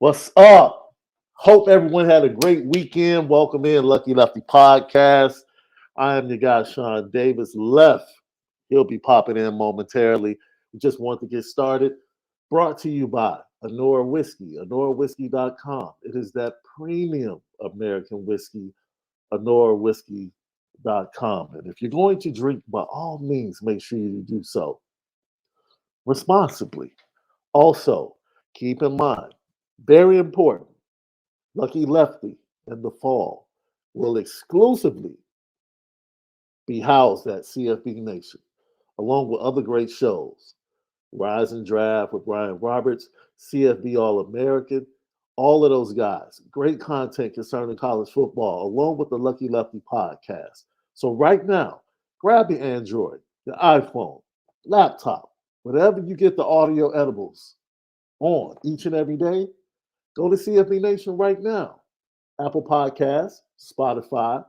What's up? Hope everyone had a great weekend. Welcome in Lucky Lefty Podcast. I am your guy, Shaun Davis. Left, he'll be popping in momentarily. We just want to get started. Brought to you by Onora Whiskey, OnoraWhiskey.com. It is that premium American whiskey, OnoraWhiskey.com. And if you're going to drink, by all means, make sure you do so responsibly. Also, keep in mind, very important, Lucky Lefty in the fall will exclusively be housed at CFB Nation, along with other great shows. Rise and Draft with Brian Roberts, CFB All American, all of those guys. Great content concerning college football, along with the Lucky Lefty podcast. So, right now, grab your Android, your iPhone, laptop, whatever you get the audio edibles on each and every day. Go to CFB Nation right now. Apple Podcasts, Spotify,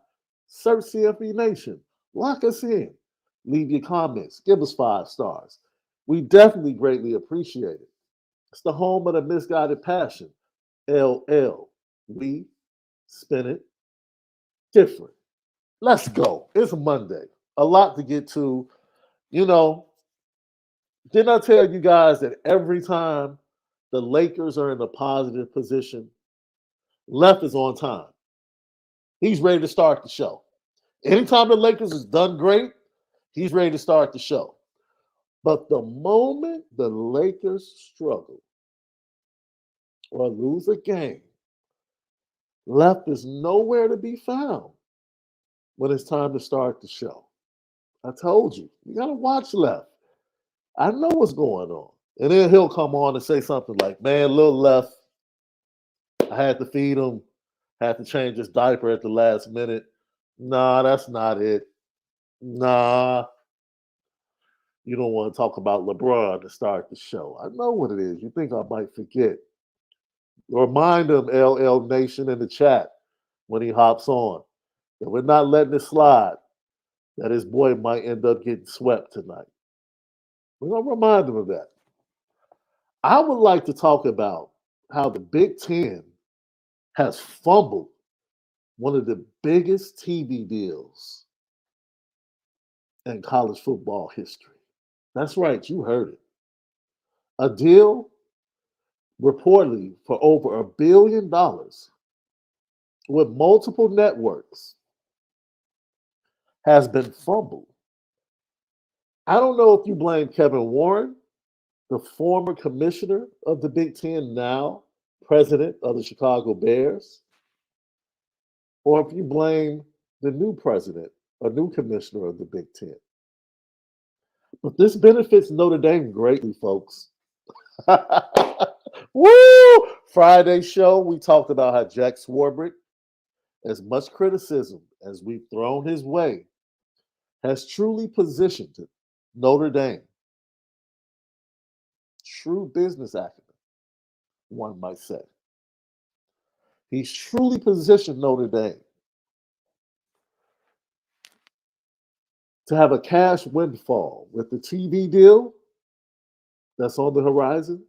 search CFB Nation. Lock us in. Leave your comments. Give us 5 stars. We definitely greatly appreciate it. It's the home of the misguided passion. LL. We spin it different. Let's go. It's Monday. A lot to get to. You know, didn't I tell you guys that every time the Lakers are in a positive position, Left is on time. He's ready to start the show. Anytime the Lakers is done great, he's ready to start the show. But the moment the Lakers struggle or lose a game, Left is nowhere to be found when it's time to start the show. I told you, you got to watch Left. I know what's going on. And then he'll come on and say something like, man, little Left, I had to feed him, had to change his diaper at the last minute. Nah, that's not it. Nah, you don't want to talk about LeBron to start the show. I know what it is. You think I might forget. Remind him, LL Nation, in the chat when he hops on, that we're not letting it slide, that his boy might end up getting swept tonight. We're going to remind him of that. I would like to talk about how the Big Ten has fumbled one of the biggest TV deals in college football history. That's right, you heard it. A deal reportedly for over $1 billion with multiple networks has been fumbled. I don't know if you blame Kevin Warren, the former commissioner of the Big Ten, now president of the Chicago Bears, or if you blame the new president or new commissioner of the Big Ten. But this benefits Notre Dame greatly, folks. Woo! Friday show, we talked about how Jack Swarbrick, as much criticism as we've thrown his way, has truly positioned Notre Dame. True business acumen, one might say. He's truly positioned Notre Dame to have a cash windfall with the TV deal that's on the horizon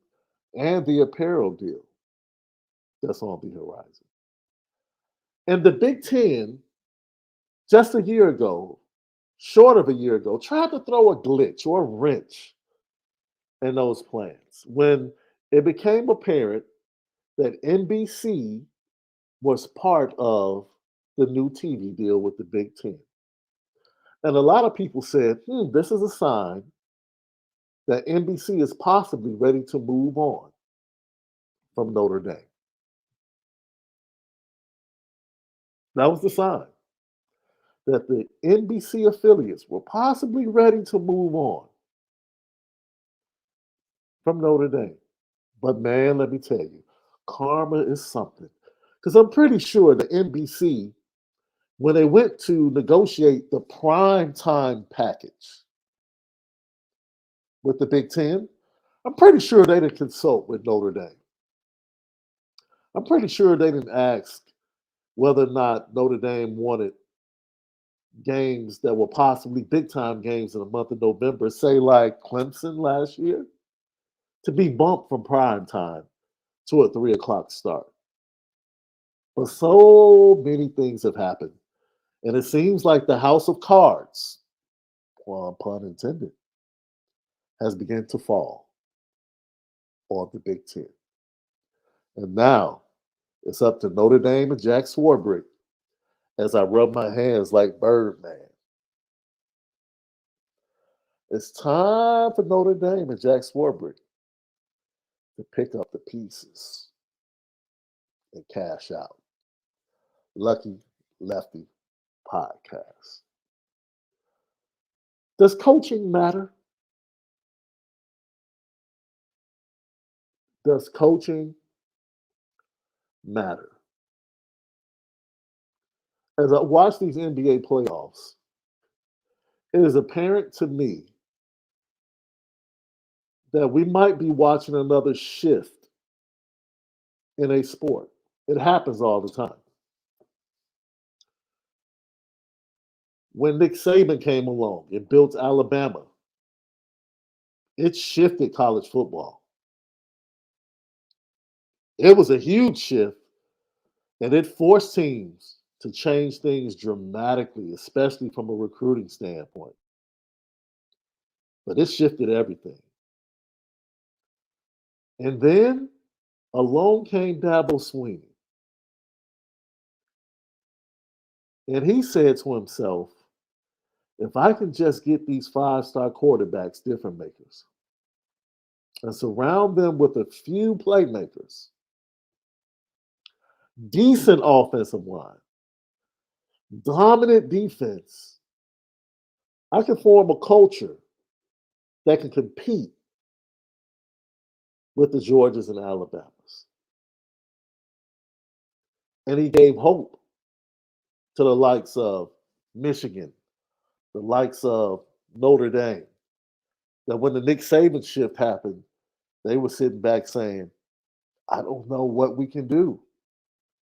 and the apparel deal that's on the horizon. And the Big Ten, just a year ago, short of a year ago, tried to throw a glitch or a wrench in those plans when it became apparent that NBC was part of the new TV deal with the Big Ten. And a lot of people said, this is a sign that NBC is possibly ready to move on from Notre Dame. That was the sign that the NBC affiliates were possibly ready to move on from Notre Dame. But man, let me tell you, karma is something. Because I'm pretty sure the NBC, when they went to negotiate the prime time package with the Big Ten, I'm pretty sure they didn't consult with Notre Dame. I'm pretty sure they didn't ask whether or not Notre Dame wanted games that were possibly big time games in the month of November, say like Clemson last year, to be bumped from prime time to a 3 o'clock start. But so many things have happened. And it seems like the house of cards, well, pun intended, has begun to fall on the Big Ten. And now it's up to Notre Dame and Jack Swarbrick as I rub my hands like Birdman. It's time for Notre Dame and Jack Swarbrick to pick up the pieces and cash out. Lucky Lefty podcast. Does coaching matter? Does coaching matter? As I watch these NBA playoffs, it is apparent to me that we might be watching another shift in a sport. It happens all the time. When Nick Saban came along and built Alabama, it shifted college football. It was a huge shift, and it forced teams to change things dramatically, especially from a recruiting standpoint. But it shifted everything. And then along came Dabo Swinney. And he said to himself, if I can just get these 5-star quarterbacks different makers and surround them with a few playmakers, decent offensive line, dominant defense, I can form a culture that can compete with the Georgias and Alabamas. And he gave hope to the likes of Michigan, the likes of Notre Dame, that when the Nick Saban shift happened, they were sitting back saying, I don't know what we can do.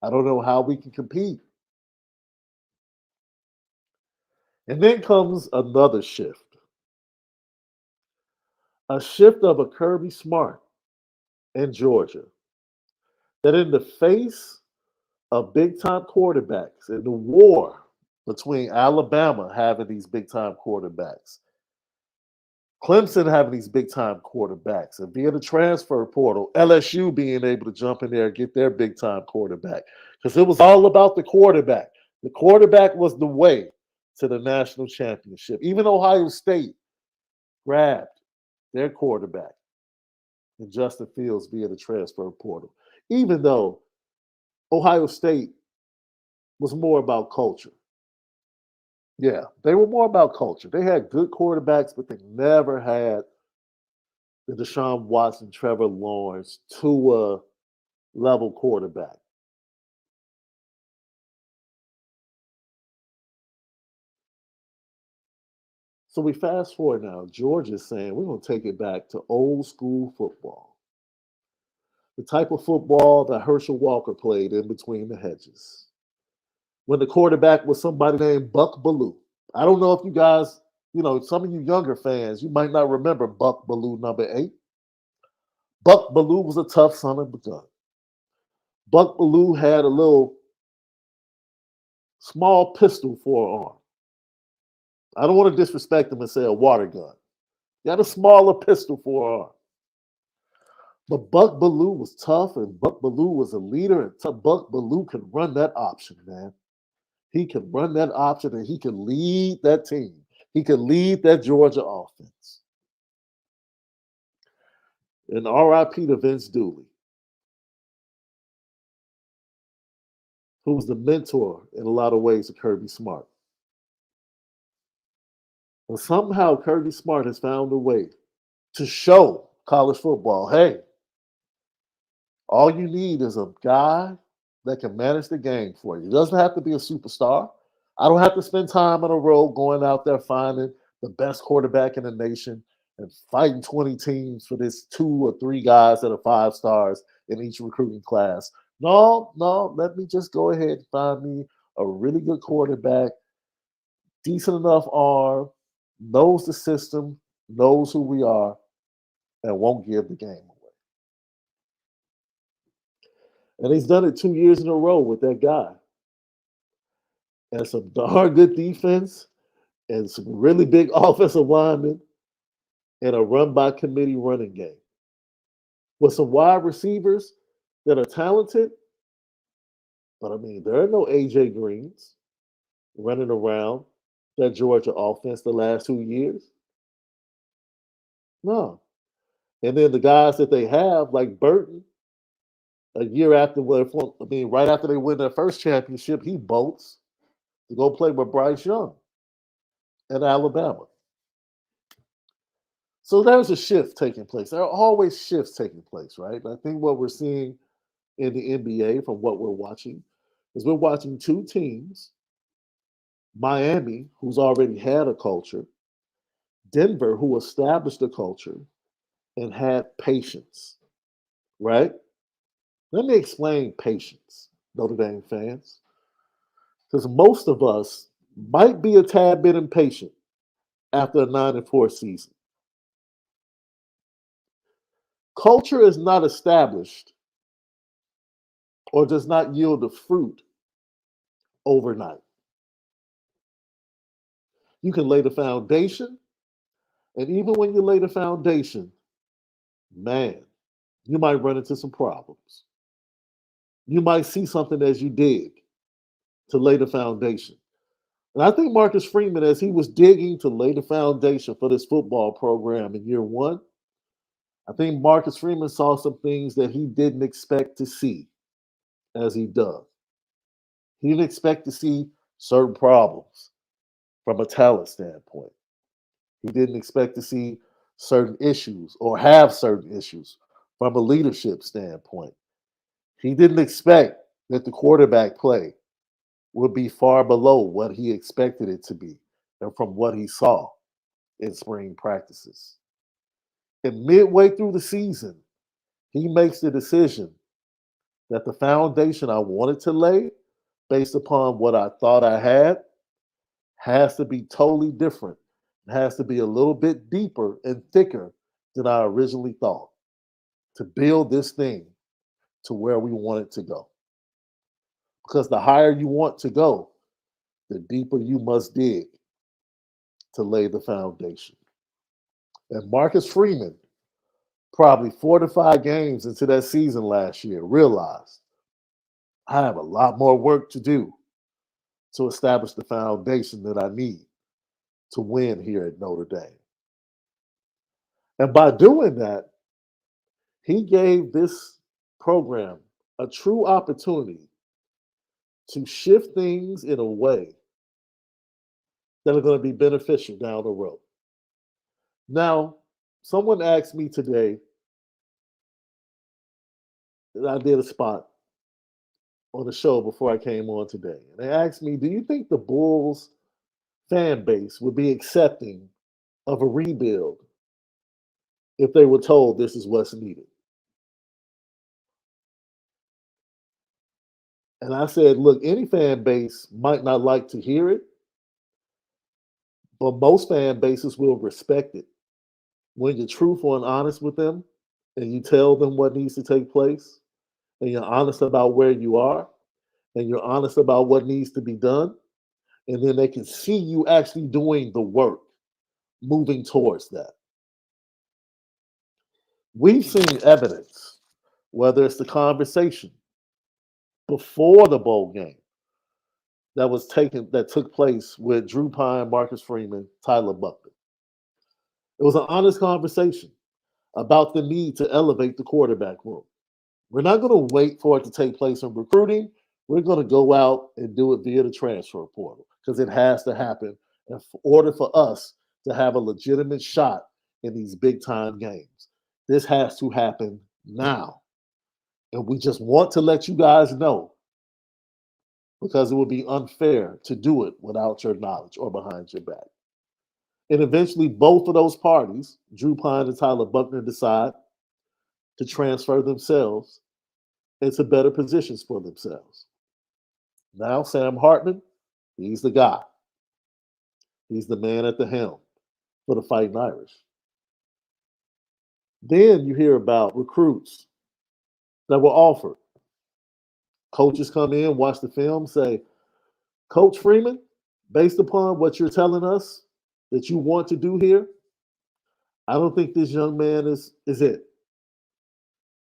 I don't know how we can compete. And then comes another shift. A shift of a Kirby Smart in Georgia that in the face of big time quarterbacks and the war between Alabama having these big time quarterbacks, Clemson having these big time quarterbacks, and via the transfer portal, LSU being able to jump in there and get their big time quarterback. Because it was all about the quarterback. The quarterback was the way to the national championship. Even Ohio State grabbed their quarterback in Justin Fields via the transfer portal. Even though Ohio State was more about culture. Yeah, they were more about culture. They had good quarterbacks, but they never had the Deshaun Watson, Trevor Lawrence, Tua level quarterback. So we fast forward now. Georgia's saying we're going to take it back to old school football. The type of football that Herschel Walker played in between the hedges. When the quarterback was somebody named Buck Bellew. I don't know if you guys, some of you younger fans, you might not remember Buck Bellew number 8. Buck Bellew was a tough son of a gun. Buck Bellew had a little small pistol for an arm. I don't want to disrespect him and say a water gun. He had a smaller pistol for an arm. But Buck Bellew was tough, and Buck Bellew was a leader, and Buck Bellew could run that option, man. He could run that option, and he could lead that team. He could lead that Georgia offense. And RIP to Vince Dooley, who was the mentor in a lot of ways to Kirby Smart. But somehow Kirby Smart has found a way to show college football, hey, all you need is a guy that can manage the game for you. It doesn't have to be a superstar. I don't have to spend time on a road going out there finding the best quarterback in the nation and fighting 20 teams for this 2 or 3 guys that are 5 stars in each recruiting class. No, let me just go ahead and find me a really good quarterback, decent enough arm, knows the system, knows who we are, and won't give the game away. And he's done it 2 years in a row with that guy. And some darn good defense and some really big offensive linemen and a run by committee running game. With some wide receivers that are talented, but I mean, there are no AJ Greens running around that Georgia offense the last 2 years. No. And then the guys that they have, like Burton, a year after, right after they win their first championship, he bolts to go play with Bryce Young in Alabama. So there's a shift taking place. There are always shifts taking place, right? And I think what we're seeing in the NBA from what we're watching is we're watching two teams, Miami, who's already had a culture, Denver, who established a culture and had patience, right? Let me explain patience, Notre Dame fans, because most of us might be a tad bit impatient after a 9-4 season. Culture is not established or does not yield the fruit overnight. You can lay the foundation, and even when you lay the foundation, man, you might run into some problems. You might see something as you dig to lay the foundation. And I think Marcus Freeman, as he was digging to lay the foundation for this football program in year one, I think Marcus Freeman saw some things that he didn't expect to see as he dug. He didn't expect to see certain problems from a talent standpoint. He didn't expect to see certain issues or have certain issues from a leadership standpoint. He didn't expect that the quarterback play would be far below what he expected it to be and from what he saw in spring practices. And midway through the season, he makes the decision that the foundation I wanted to lay, based upon what I thought I had, has to be totally different. It has to be a little bit deeper and thicker than I originally thought to build this thing to where we want it to go. Because the higher you want to go, the deeper you must dig to lay the foundation. And Marcus Freeman, probably 4 to 5 games into that season last year, realized I have a lot more work to do to establish the foundation that I need to win here at Notre Dame. And by doing that, he gave this program a true opportunity to shift things in a way that are going to be beneficial down the road. Now, someone asked me today, and I did a spot on the show before I came on today. And they asked me, do you think the Bulls fan base would be accepting of a rebuild if they were told this is what's needed? And I said, look, any fan base might not like to hear it, but most fan bases will respect it. When you're truthful and honest with them and you tell them what needs to take place and you're honest about where you are and you're honest about what needs to be done, and then they can see you actually doing the work, moving towards that. We've seen evidence, whether it's the conversation before the bowl game that took place with Drew Pine, Marcus Freeman, Tyler Buckner. It was an honest conversation about the need to elevate the quarterback room. We're not going to wait for it to take place in recruiting. We're going to go out and do it via the transfer portal because it has to happen in order for us to have a legitimate shot in these big time games. This has to happen now. And we just want to let you guys know because it would be unfair to do it without your knowledge or behind your back. And eventually, both of those parties, Drew Pine and Tyler Buckner, decide to transfer themselves into better positions for themselves. Now, Sam Hartman, he's the guy. He's the man at the helm for the Fighting Irish. Then you hear about recruits that were offered Coaches come in, watch the film, say, Coach Freeman, based upon what you're telling us that you want to do here, I don't think this young man is it.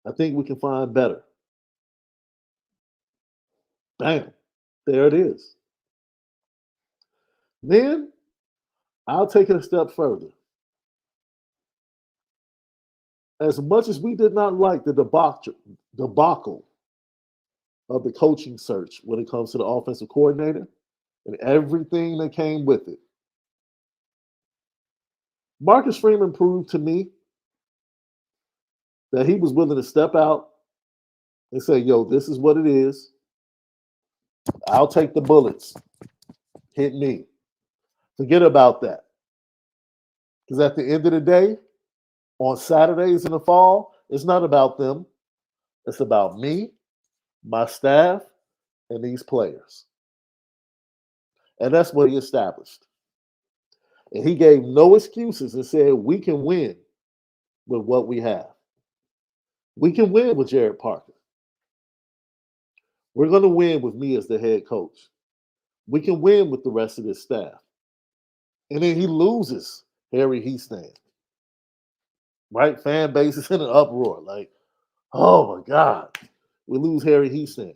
I think we can find better. Bam. There it is. Then I'll take it a step further. As much as we did not like the debacle of the coaching search when it comes to the offensive coordinator and everything that came with it, Marcus Freeman proved to me that he was willing to step out and say, yo, this is what it is. I'll take the bullets. Hit me. Forget about that. Because at the end of the day, on Saturdays in the fall, it's not about them. It's about me, my staff, and these players. And that's what he established. And he gave no excuses and said, we can win with what we have. We can win with Jared Parker. We're going to win with me as the head coach. We can win with the rest of this staff. And then he loses Harry Heastand. Right? Fan base is in an uproar. Like, oh my God, we lose Harry Heastand.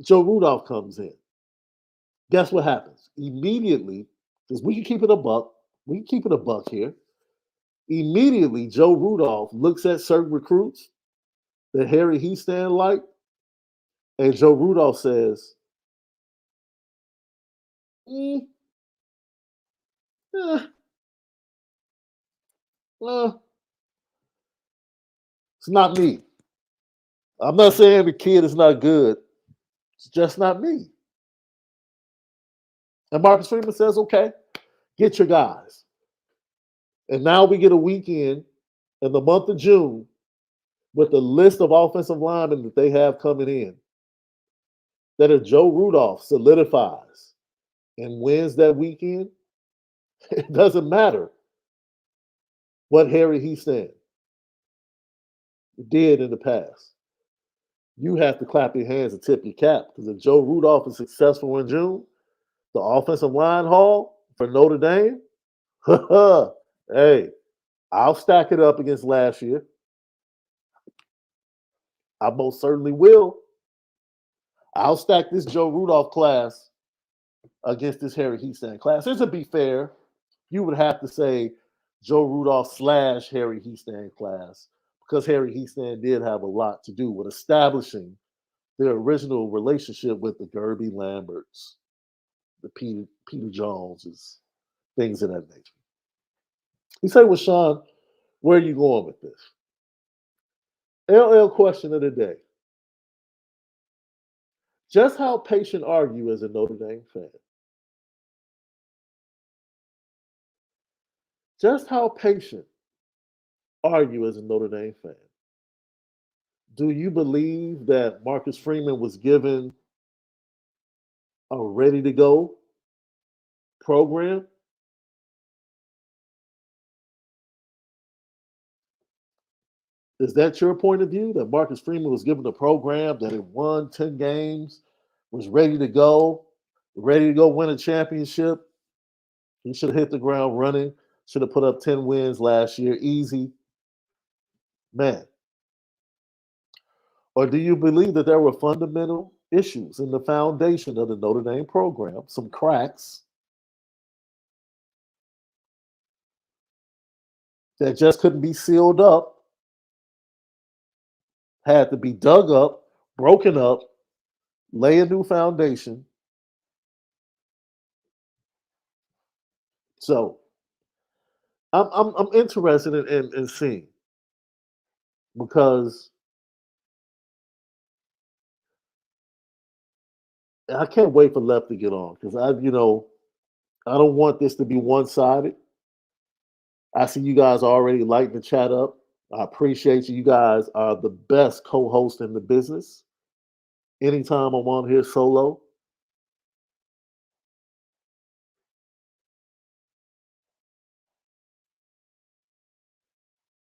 Joe Rudolph comes in. Guess what happens? Immediately, because we can keep it a buck. We can keep it a buck here. Immediately, Joe Rudolph looks at certain recruits that Harry Heastand liked, and Joe Rudolph says, eh, it's not me. I'm not saying the kid is not good. It's just not me. And Marcus Freeman says, okay, get your guys. And now we get a weekend in the month of June with the list of offensive linemen that they have coming in. That if Joe Rudolph solidifies and wins that weekend, it doesn't matter what Harry Heastand did in the past. You have to clap your hands and tip your cap because if Joe Rudolph is successful in June, the offensive line haul for Notre Dame, hey, I'll stack it up against last year. I most certainly will. I'll stack this Joe Rudolph class against this Harry Heastand class. And to be fair, you would have to say Joe Rudolph / Harry Heastand class because Harry Heastand did have a lot to do with establishing their original relationship with the Gerby Lamberts, the Peter Joneses, things of that nature. You say, well, Shaun, where are you going with this? LL question of the day. Just how patient are you as a Notre Dame fan? Just how patient are you as a Notre Dame fan? Do you believe that Marcus Freeman was given a ready to go program? Is that your point of view that Marcus Freeman was given a program that had won 10 games, was ready to go win a championship? He should have hit the ground running, should have put up 10 wins last year, easy. Man. Or do you believe that there were fundamental issues in the foundation of the Notre Dame program, some cracks that just couldn't be sealed up, had to be dug up, broken up, lay a new foundation? So I'm interested in seeing because I can't wait for Lefty to get on because I don't want this to be one sided. I see you guys already lighting the chat up. I appreciate you. You guys are the best co-host in the business. Anytime I'm on here solo,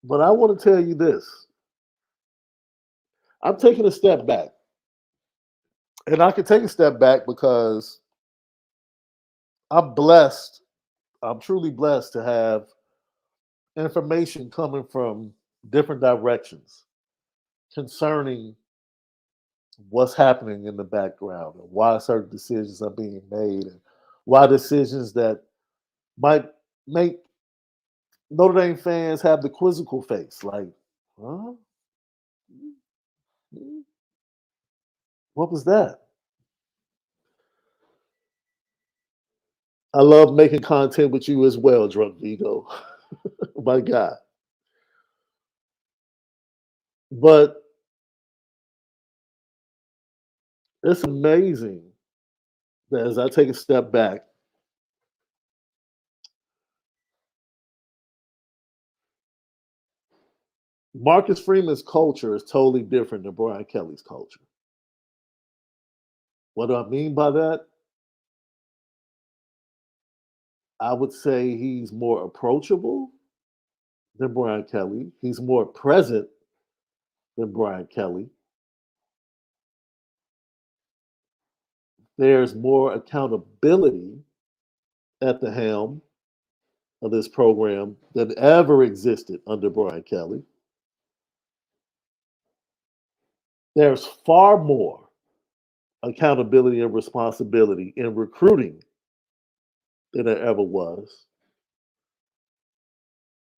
but I want to tell you this. I'm taking a step back And I can take a step back because I'm blessed. I'm truly blessed to have information coming from different directions concerning what's happening in the background and why certain decisions are being made and why decisions that might make Notre Dame fans have the quizzical face. Like, huh? What was that? I love making content with you as well, Drunk Vigo. My God. But it's amazing that as I take a step back, Marcus Freeman's culture is totally different than Brian Kelly's culture. What do I mean by that? I would say he's more approachable than Brian Kelly. He's more present than Brian Kelly. There's more accountability at the helm of this program than ever existed under Brian Kelly. There's far more accountability and responsibility in recruiting than there ever was.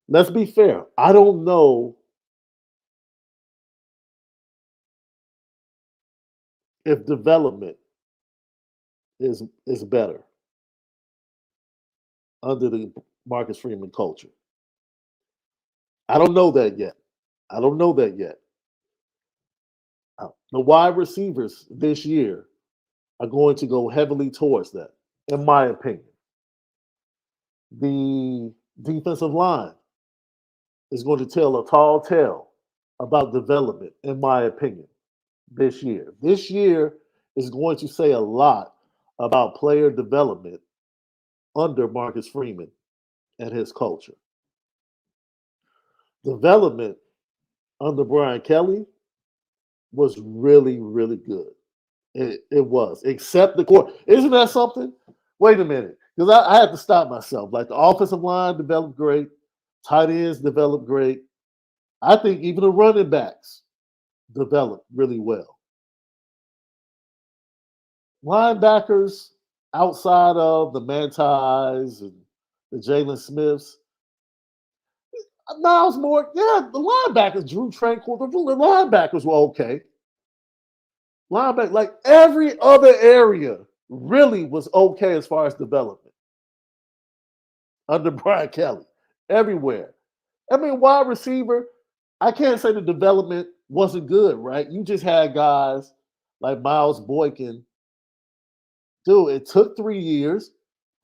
Let's be fair. I don't know if development is better under the Marcus Freeman culture. I don't know that yet. I don't know that yet. The wide receivers this year are going to go heavily towards that, in my opinion. The defensive line is going to tell a tall tale about development, in my opinion, this year. This year is going to say a lot about player development under Marcus Freeman and his culture. Development under Brian Kelly was really, really good. It was, except the core. Isn't that something? Wait a minute, because I had to stop myself. Like the offensive line developed great, tight ends developed great. I think even the running backs developed really well. Linebackers outside of the Mantis and the Jalen Smiths, Miles Moore, yeah, the linebackers, Drew Tranquil, the linebackers were okay. Linebacker, like every other area, really was okay as far as development under Brian Kelly. Everywhere. I mean, wide receiver, I can't say the development wasn't good, right? You just had guys like Miles Boykin. Dude, it took 3 years,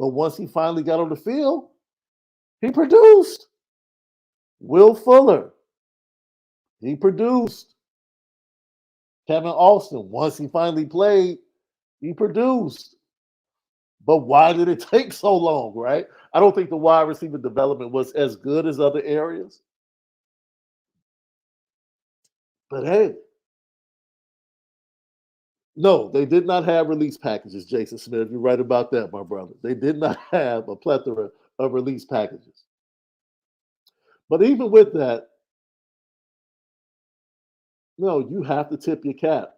but once he finally got on the field, he produced. Will Fuller, he produced. Kevin Austin, once he finally played, he produced. But why did it take so long, right? I don't think the wide receiver development was as good as other areas. But hey, no, they did not have release packages, Jason Smith. You're right about that, my brother. They did not have a plethora of release packages. But even with that, no, you have to tip your cap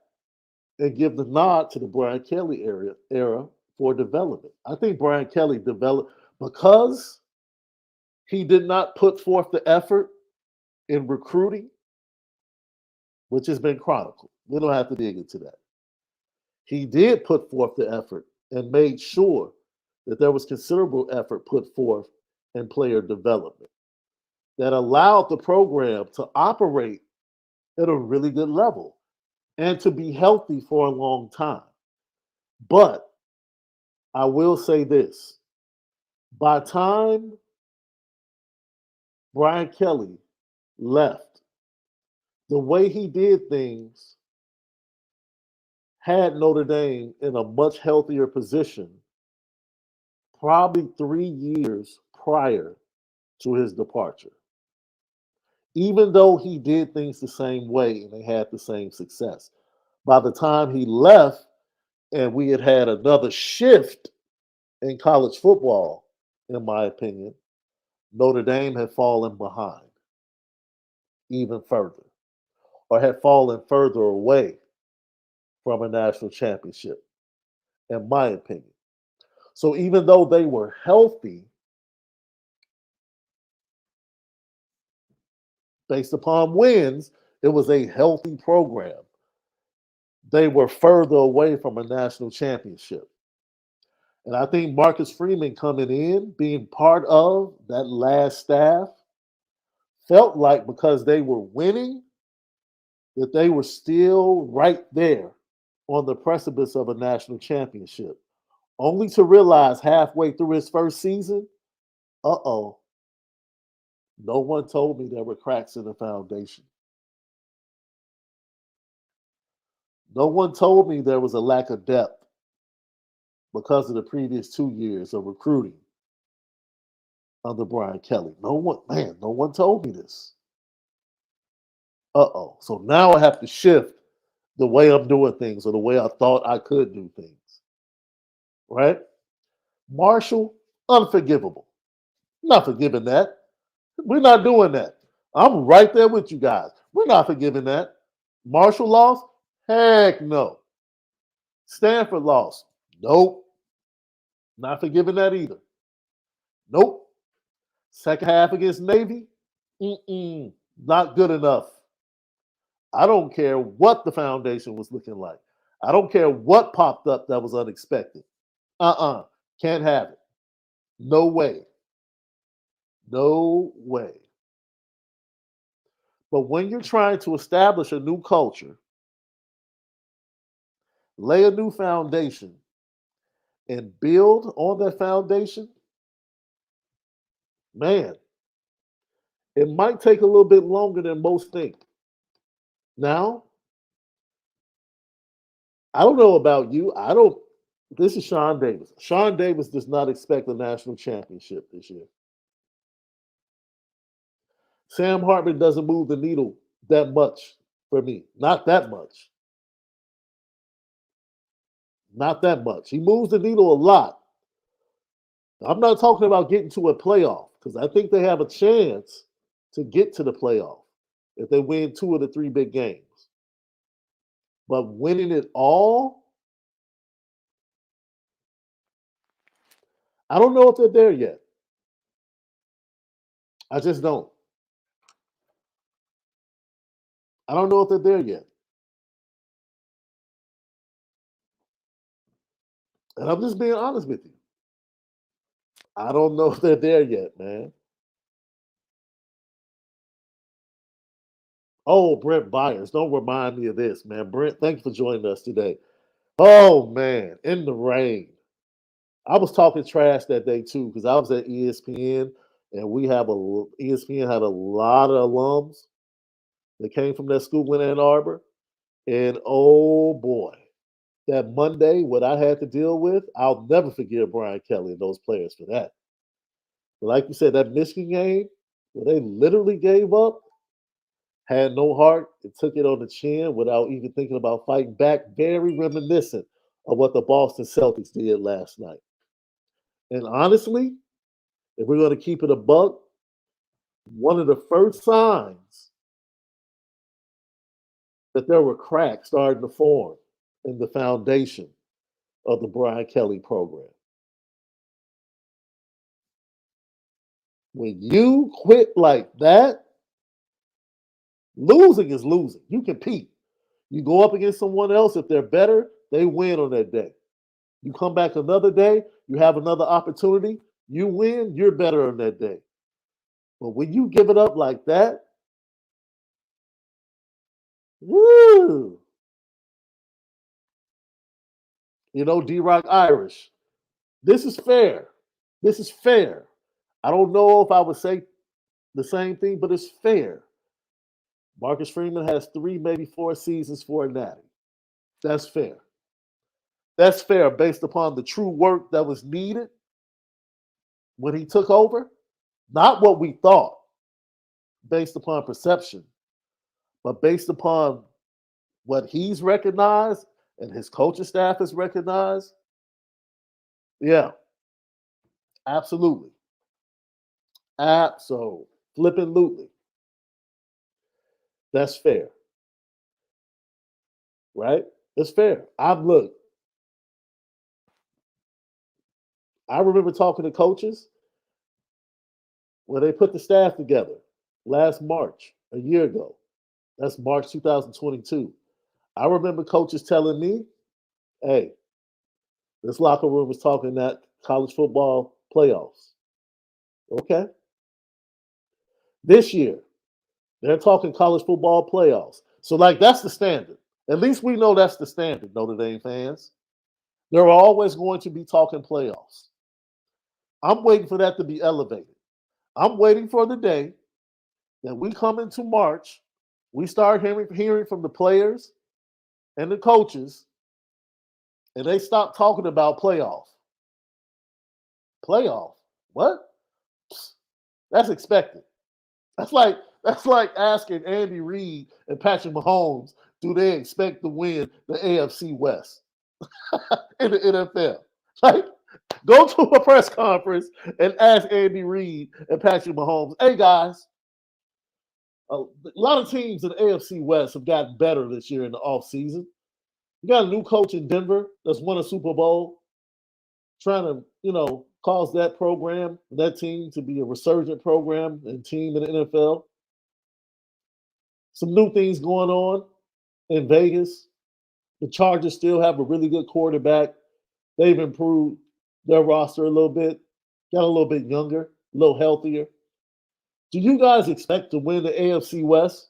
and give the nod to the Brian Kelly era for development. I think Brian Kelly developed because he did not put forth the effort in recruiting, which has been chronicled. We don't have to dig into that. He did put forth the effort and made sure that there was considerable effort put forth in player development that allowed the program to operate at a really good level and to be healthy for a long time. But I will say this, by time Brian Kelly left, the way he did things had Notre Dame in a much healthier position probably 3 years prior to his departure. Even though he did things the same way and they had the same success. By the time he left, and we had another shift in college football, in my opinion, Notre Dame had fallen behind even further, or had fallen further away from a national championship, in my opinion. So even though they were healthy, based upon wins, it was a healthy program. They were further away from a national championship. And I think Marcus Freeman coming in, being part of that last staff, felt like because they were winning, that they were still right there on the precipice of a national championship. Only to realize halfway through his first season, uh-oh, no one told me there were cracks in the foundation. No one told me there was a lack of depth because of the previous 2 years of recruiting under Brian Kelly. No one told me this. Uh-oh. So now I have to shift the way I'm doing things or the way I thought I could do things. Right? Marshall, unforgivable. Not forgiving that. We're not doing that. I'm right there with you guys. We're not forgiving that. Marshall lost? Heck no. Stanford lost? Nope. Not forgiving that either. Nope. Second half against Navy? Not good enough. I don't care what the foundation was looking like. I don't care what popped up that was unexpected. Can't have it. No way. No way. But when you're trying to establish a new culture, lay a new foundation, and build on that foundation, man, it might take a little bit longer than most think. Now, I don't know about you. This is Shaun Davis. Shaun Davis does not expect a national championship this year. Sam Hartman doesn't move the needle that much for me. Not that much. Not that much. He moves the needle a lot. I'm not talking about getting to a playoff because I think they have a chance to get to the playoff if they win 2 of the 3 big games. But winning it all, I don't know if they're there yet. I just don't. I don't know if they're there yet. And I'm just being honest with you. I don't know if they're there yet, man. Oh, Brent Byers. Don't remind me of this, man. Brent, thanks for joining us today. Oh, man. In the rain. I was talking trash that day, too, because I was at ESPN, and ESPN had a lot of alums that came from that school in Ann Arbor. And, oh, boy. That Monday, what I had to deal with, I'll never forgive Brian Kelly and those players for that. But like you said, that Michigan game, where they literally gave up, had no heart, and took it on the chin without even thinking about fighting back, very reminiscent of what the Boston Celtics did last night. And honestly, if we're going to keep it a buck, one of the first signs that there were cracks starting to form in the foundation of the Brian Kelly program. When you quit like that, losing is losing. You compete. You go up against someone else. If they're better, they win on that day. You come back another day, you have another opportunity, you win, you're better on that day. But when you give it up like that, woo! You know, D-Rock Irish. This is fair. This is fair. I don't know if I would say the same thing, but it's fair. Marcus Freeman has 3, maybe 4 seasons for a natty. That's fair. That's fair based upon the true work that was needed when he took over. Not what we thought based upon perception, but based upon what he's recognized and his coaching staff is recognized, yeah, absolutely. Absolutely. That's fair, right? It's fair. I remember talking to coaches when they put the staff together last March, a year ago. That's March 2022. I remember coaches telling me, hey, this locker room is talking that college football playoffs. Okay. This year, they're talking college football playoffs. So, like, that's the standard. At least we know that's the standard, Notre Dame fans. They're always going to be talking playoffs. I'm waiting for that to be elevated. I'm waiting for the day that we come into March, we start hearing from the players and the coaches, and they stop talking about playoff. Playoff? What? That's expected. That's like asking Andy Reid and Patrick Mahomes, do they expect to win the AFC West in the NFL? Like, go to a press conference and ask Andy Reid and Patrick Mahomes, hey guys, a lot of teams in the AFC West have gotten better this year in the offseason. You got a new coach in Denver that's won a Super Bowl, trying to, cause that program, that team to be a resurgent program and team in the NFL. Some new things going on in Vegas. The Chargers still have a really good quarterback. They've improved their roster a little bit, got a little bit younger, a little healthier. Do you guys expect to win the AFC West?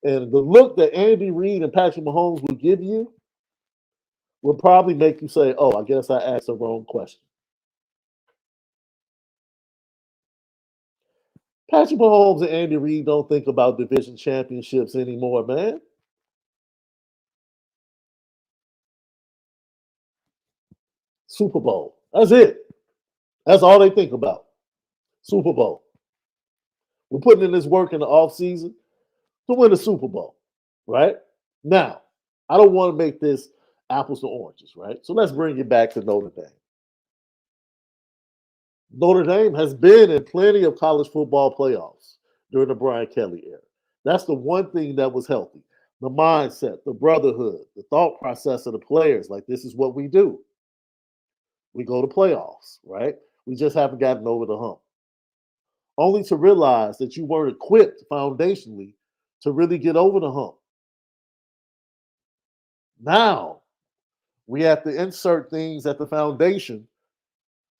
And the look that Andy Reid and Patrick Mahomes will give you will probably make you say, oh, I guess I asked the wrong question. Patrick Mahomes and Andy Reid don't think about division championships anymore, man. Super Bowl. That's it. That's all they think about. Super Bowl. We're putting in this work in the offseason to win the Super Bowl, right? Now, I don't want to make this apples to oranges, right? So let's bring it back to Notre Dame. Notre Dame has been in plenty of college football playoffs during the Brian Kelly era. That's the one thing that was healthy. The mindset, the brotherhood, the thought process of the players. Like, this is what we do. We go to playoffs, right? We just haven't gotten over the hump. Only to realize that you weren't equipped foundationally to really get over the hump. Now, we have to insert things at the foundation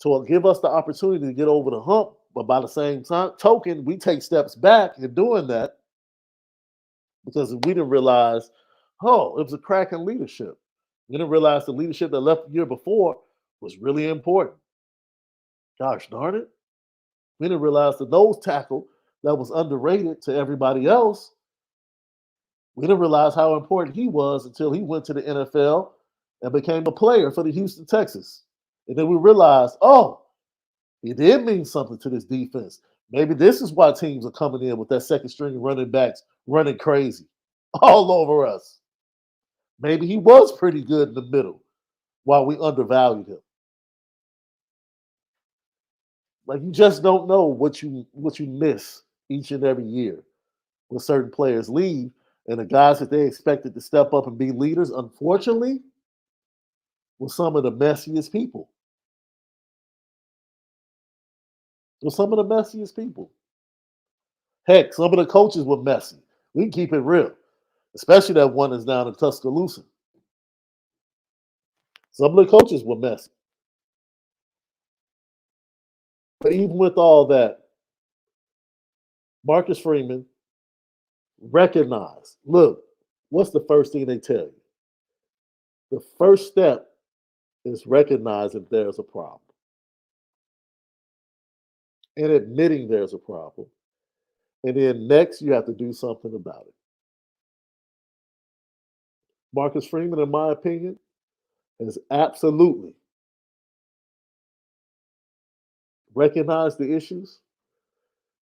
to give us the opportunity to get over the hump. But by the same token, we take steps back in doing that because we didn't realize, oh, it was a crack in leadership. We didn't realize the leadership that left the year before was really important. Gosh darn it. We didn't realize the nose tackle that was underrated to everybody else. We didn't realize how important he was until he went to the NFL and became a player for the Houston Texans. And then we realized, oh, he did mean something to this defense. Maybe this is why teams are coming in with that second string running backs running crazy all over us. Maybe he was pretty good in the middle while we undervalued him. Like, you just don't know what you miss each and every year when certain players leave, and the guys that they expected to step up and be leaders, unfortunately, were some of the messiest people. Were some of the messiest people. Heck, some of the coaches were messy. We can keep it real, especially that one that's down in Tuscaloosa. Some of the coaches were messy. But even with all that, Marcus Freeman recognized, look, what's the first thing they tell you? The first step is recognizing there's a problem and admitting there's a problem. And then next, you have to do something about it. Marcus Freeman, in my opinion, has absolutely recognized the issues,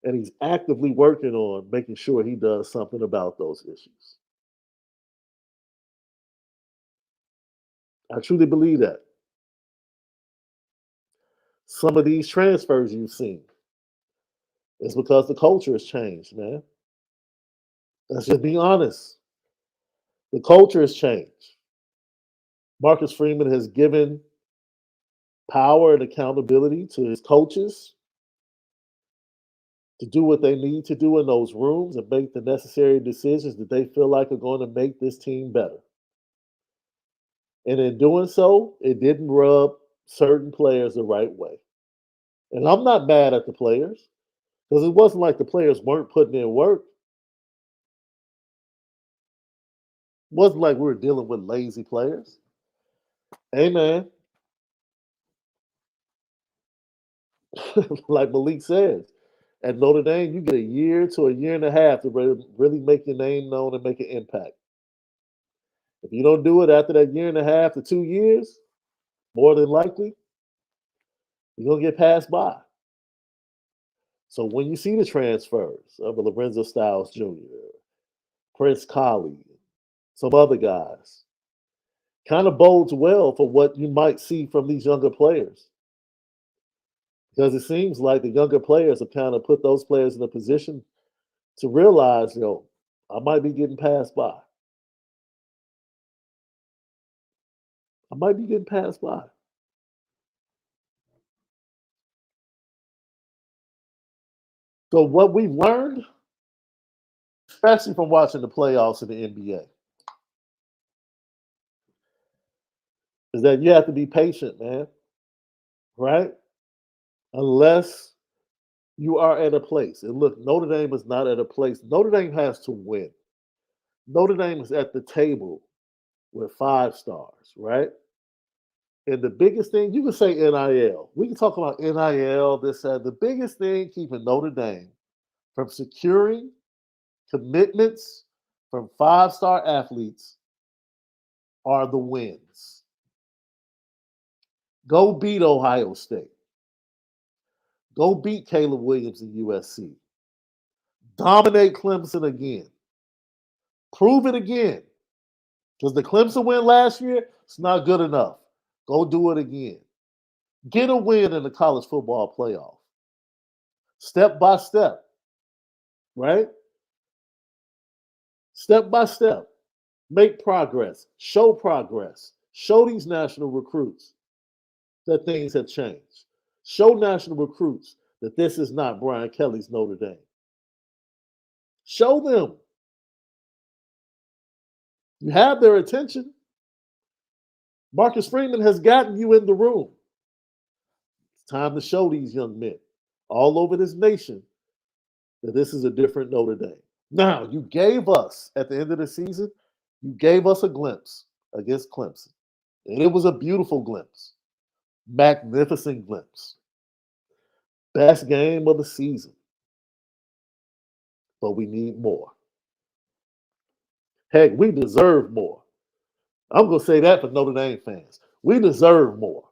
and he's actively working on making sure he does something about those issues. I truly believe that. Some of these transfers you've seen is because the culture has changed, man. Let's just be honest. The culture has changed. Marcus Freeman has given power and accountability to his coaches to do what they need to do in those rooms and make the necessary decisions that they feel like are going to make this team better. And in doing so, it didn't rub certain players the right way. And I'm not mad at the players because it wasn't like the players weren't putting in work. It wasn't like we were dealing with lazy players. Hey, man, like Malik says, at Notre Dame, you get a year to a year and a half to really make your name known and make an impact. If you don't do it after that year and a half to 2 years, more than likely, you're going to get passed by. So when you see the transfers of Lorenzo Styles Jr., Prince Colley, some other guys, kind of bodes well for what you might see from these younger players. Because it seems like the younger players have kind of put those players in a position to realize, I might be getting passed by. I might be getting passed by. So what we've learned, especially from watching the playoffs in the NBA, is that you have to be patient, man. Right? Unless you are at a place. And look, Notre Dame is not at a place. Notre Dame has to win. Notre Dame is at the table with 5 stars, right? And the biggest thing, you can say NIL. We can talk about NIL, this, that. The biggest thing keeping Notre Dame from securing commitments from 5-star athletes are the wins. Go beat Ohio State. Go beat Caleb Williams in USC. Dominate Clemson again. Prove it again. Because the Clemson win last year, it's not good enough. Go do it again. Get a win in the college football playoff. Step by step. Right? Step by step. Make progress. Show progress. Show these national recruits that things have changed. Show national recruits that this is not Brian Kelly's Notre Dame. Show them. You have their attention. Marcus Freeman has gotten you in the room. It's time to show these young men all over this nation that this is a different Notre Dame. Now, you gave us, at the end of the season, you gave us a glimpse against Clemson. And it was a beautiful glimpse. Magnificent glimpse. Best game of the season. But we need more. Heck, we deserve more. I'm going to say that for Notre Dame fans. We deserve more.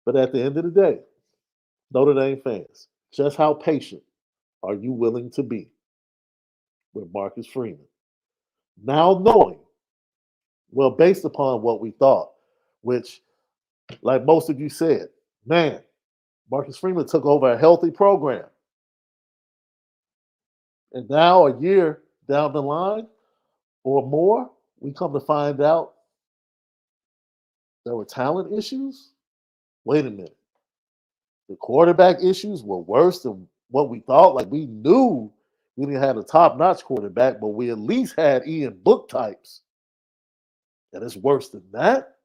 But at the end of the day, Notre Dame fans, just how patient are you willing to be with Marcus Freeman? Now knowing, well, based upon what we thought, which, like most of you said, man, Marcus Freeman took over a healthy program. And now, a year down the line or more, we come to find out there were talent issues. Wait a minute. The quarterback issues were worse than what we thought. Like, we knew we didn't have a top-notch quarterback, but we at least had Ian Book types. And it's worse than that?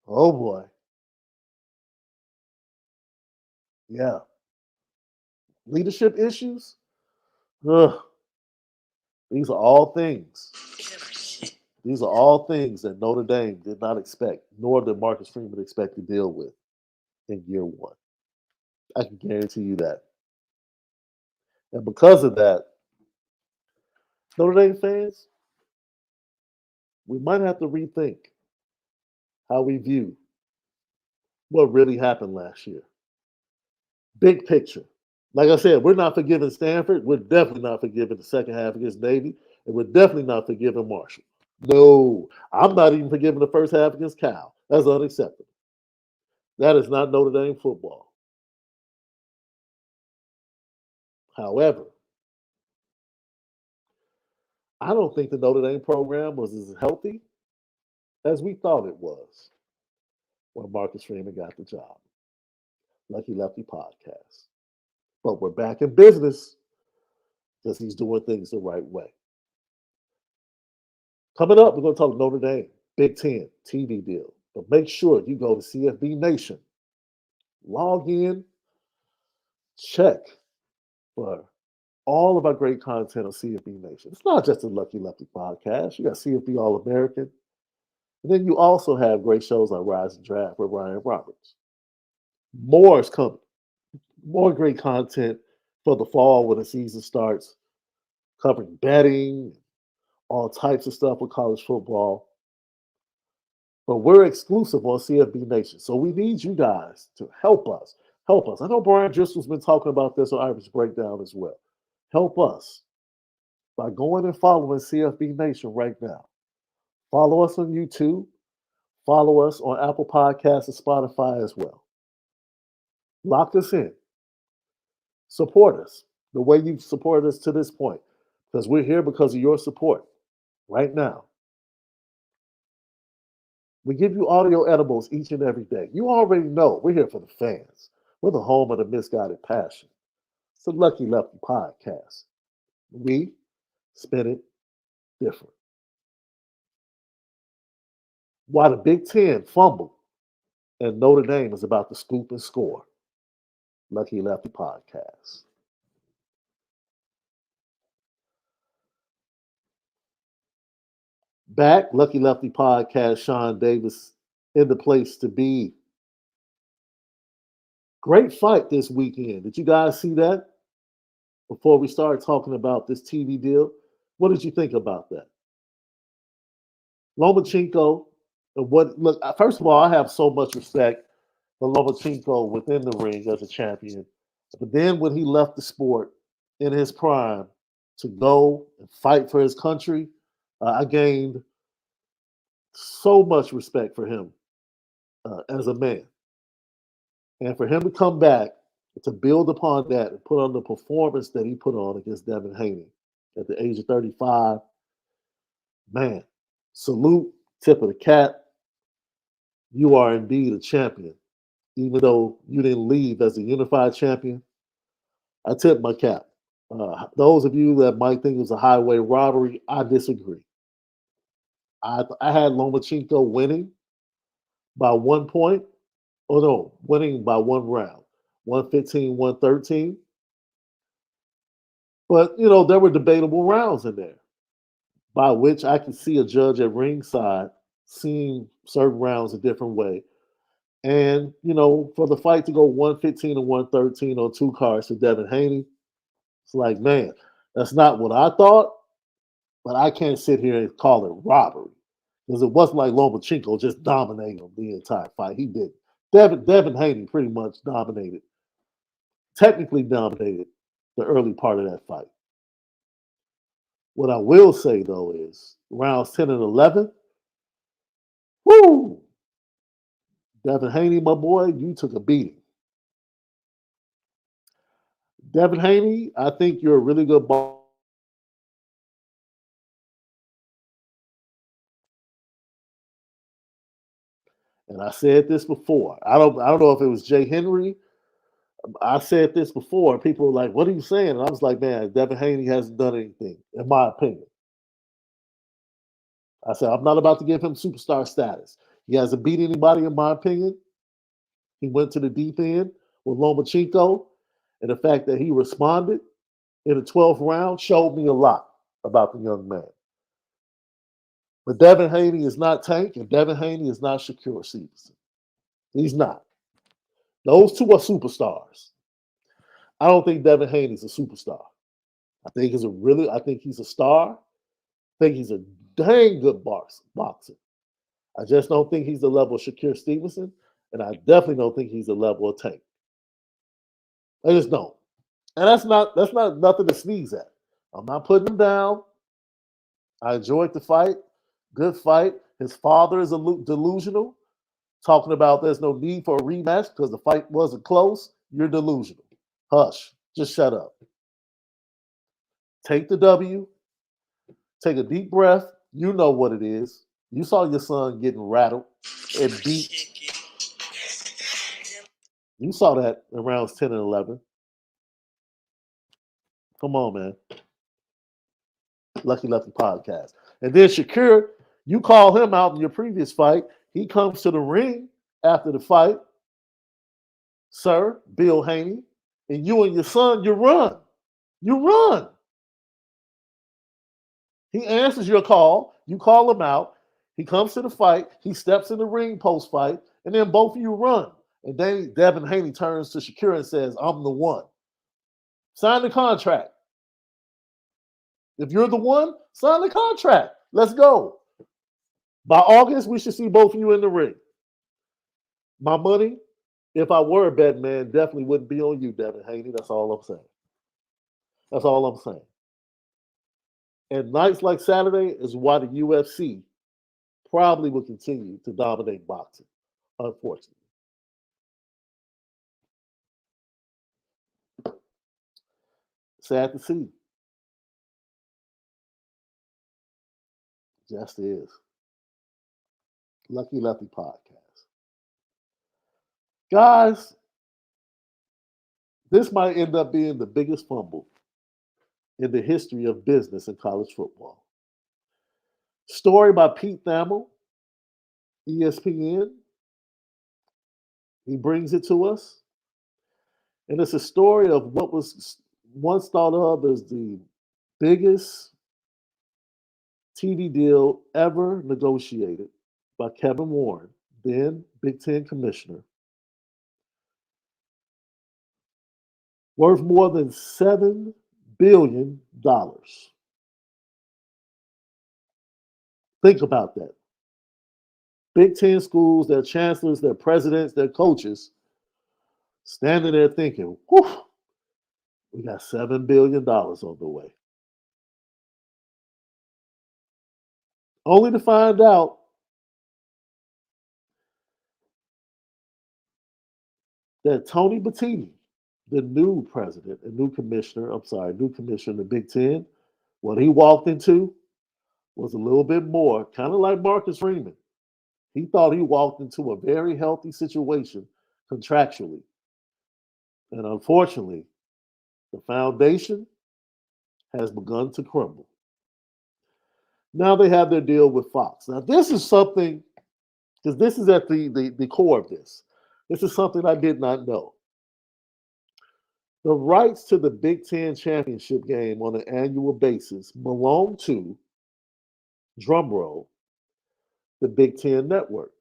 Oh, boy. Yeah. Leadership issues? Ugh. These are all things. These are all things that Notre Dame did not expect, nor did Marcus Freeman expect to deal with in year one. I can guarantee you that. And because of that, Notre Dame fans, we might have to rethink how we view what really happened last year. Big picture. Like I said, we're not forgiving Stanford. We're definitely not forgiving the second half against Navy. And we're definitely not forgiving Marshall. No, I'm not even forgiving the first half against Cal. That's unacceptable. That is not Notre Dame football. However, I don't think the Notre Dame program was as healthy as we thought it was when Marcus Freeman got the job. Lucky Lefty podcast. But we're back in business because he's doing things the right way. Coming up, we're going to talk Notre Dame, Big Ten, TV deal. But make sure you go to CFB Nation, log in, check for all of our great content on CFB Nation. It's not just a Lucky Lefty podcast. You got CFB All American. And then you also have great shows like Rise and Draft with Ryan Roberts. More is coming. More great content for the fall when the season starts, covering betting, all types of stuff with college football. But we're exclusive on CFB Nation. So we need you guys to help us. Help us. I know Brian Driscoll's been talking about this on Irish Breakdown as well. Help us by going and following CFB Nation right now. Follow us on YouTube. Follow us on Apple Podcasts and Spotify as well. Lock us in. Support us the way you've supported us to this point, because we're here because of your support right now. We give you audio edibles each and every day. You already know we're here for the fans. We're the home of the misguided passion. It's the Lucky Lefty podcast. We spin it different. Why the Big Ten fumbled and Notre Dame is about to scoop and score. Lucky Lefty podcast. Back, Lucky Lefty podcast, Shaun Davis in the place to be. Great fight this weekend. Did you guys see that? Before we start talking about this TV deal, what did you think about that? Lomachenko, and what look, first of all, I have so much respect for Lomachenko within the ring as a champion. But then when he left the sport in his prime to go and fight for his country, I gained so much respect for him as a man. And for him to come back, to build upon that and put on the performance that he put on against Devin Haney at the age of 35, man, salute, tip of the cap. You are indeed a champion. Even though you didn't leave as a unified champion, I tip my cap. Those of you that might think it was a highway robbery, I disagree. I had Lomachenko winning by 1 point. Oh, no, winning by one round, 115, 113. But, there were debatable rounds in there, by which I could see a judge at ringside seeing certain rounds a different way. And, for the fight to go 115 and 113 on 2 cards to Devin Haney, it's like, man, that's not what I thought, but I can't sit here and call it robbery. Because it wasn't like Lomachenko just dominated him the entire fight. He didn't. Devin Haney pretty much technically dominated the early part of that fight. What I will say, though, is rounds 10 and 11, woo! Devin Haney, my boy, you took a beating. Devin Haney, I think you're a really good boxer. And I said this before. I don't know if it was Jay Henry. I said this before. People were like, "What are you saying?" And I was like, "Man, Devin Haney hasn't done anything, in my opinion." I said, "I'm not about to give him superstar status. He hasn't beat anybody, in my opinion." He went to the deep end with Lomachenko, and the fact that he responded in the 12th round showed me a lot about the young man. But Devin Haney is not Tank, and Devin Haney is not Shakur Stevenson. He's not. Those two are superstars. I don't think Devin Haney's a superstar. I think he's a star. I think he's a dang good boxer. I just don't think he's the level of Shakur Stevenson, and I definitely don't think he's the level of Tank. I just don't. And that's not nothing to sneeze at. I'm not putting him down. I enjoyed the fight. Good fight. His father is delusional, talking about there's no need for a rematch because the fight wasn't close. You're delusional. Hush. Just shut up. Take the W. Take a deep breath. You know what it is. You saw your son getting rattled and beat. You saw that in rounds 10 and 11. Come on, man. Lucky Lefty podcast. And then Shakur, you call him out in your previous fight. He comes to the ring after the fight. Sir, Bill Haney, and you and your son, you run. You run. He answers your call. You call him out. He comes to the fight. He steps in the ring post-fight, and then both of you run. And then Devin Haney turns to Shakur and says, I'm the one. Sign the contract. If you're the one, sign the contract. Let's go. By August, we should see both of you in the ring. My money, if I were a betting man, definitely wouldn't be on you, Devin Haney. That's all I'm saying. That's all I'm saying. And nights like Saturday is why the UFC probably will continue to dominate boxing, unfortunately. Sad to see. Just is. Lucky Lefty podcast. Guys, this might end up being the biggest fumble in the history of business in college football. Story by Pete Thamel, ESPN. He brings it to us. And it's a story of what was once thought of as the biggest TV deal ever negotiated by Kevin Warren, then Big Ten commissioner, worth more than $7 billion. Think about that. Big Ten schools, their chancellors, their presidents, their coaches, standing there thinking, whew, we got $7 billion on the way. Only to find out that Tony Bettini, the new president and new commissioner of the Big Ten, what he walked into was a little bit more, kind of like Marcus Freeman. He thought he walked into a very healthy situation contractually. And unfortunately, the foundation has begun to crumble. Now they have their deal with Fox. Now, this is something, because this is at the core of this. This is something I did not know. The rights to the Big Ten championship game on an annual basis belong to, drumroll, the Big Ten network.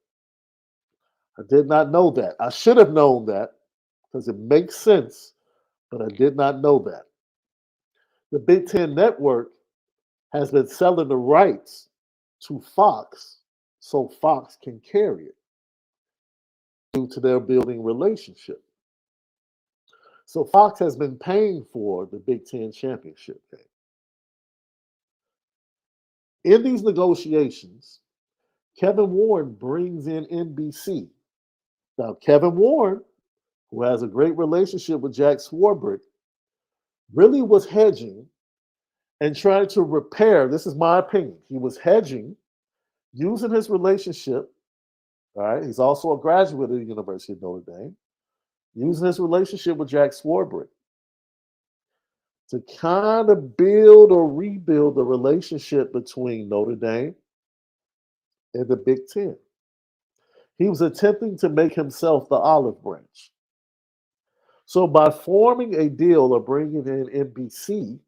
I did not know that. I should have known that because it makes sense, but I did not know that. The Big Ten network has been selling the rights to Fox so Fox can carry it due to their building relationship. So Fox has been paying for the Big Ten championship game. In these negotiations, Kevin Warren brings in NBC. Now, Kevin Warren, who has a great relationship with Jack Swarbrick, really was hedging and trying to repair. This is my opinion. He was hedging, using his relationship. All right, he's also a graduate of the University of Notre Dame, using his relationship with Jack Swarbrick to kind of build or rebuild the relationship between Notre Dame and the Big Ten. He was attempting to make himself the olive branch. So by forming a deal or bringing in NBC,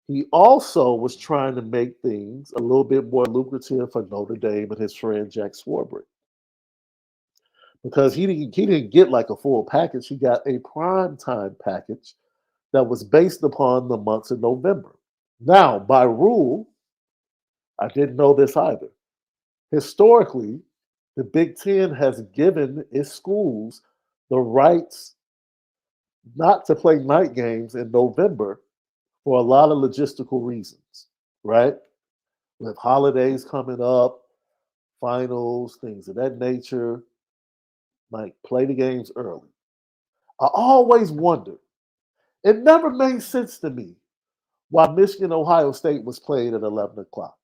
he also was trying to make things a little bit more lucrative for Notre Dame and his friend Jack Swarbrick. Because he didn't get like a full package. He got a prime time package that was based upon the months of November. Now, by rule, I didn't know this either. Historically, the Big Ten has given its schools the rights not to play night games in November for a lot of logistical reasons, right? With holidays coming up, finals, things of that nature, like play the games early. I always wondered, it never made sense to me why Michigan Ohio State was played at 11 o'clock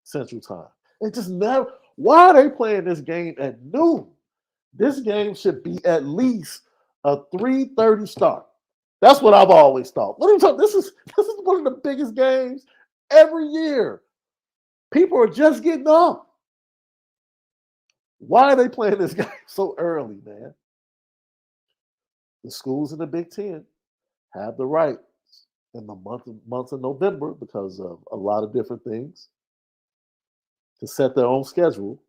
Central Time. It just never, why are they playing this game at noon? This game should be at least a 3:30 start. That's what I've always thought. What are you talking? This is one of the biggest games every year. People are just getting up. Why are they playing this game so early, man? The schools in the Big Ten have the right in the months of November because of a lot of different things to set their own schedule,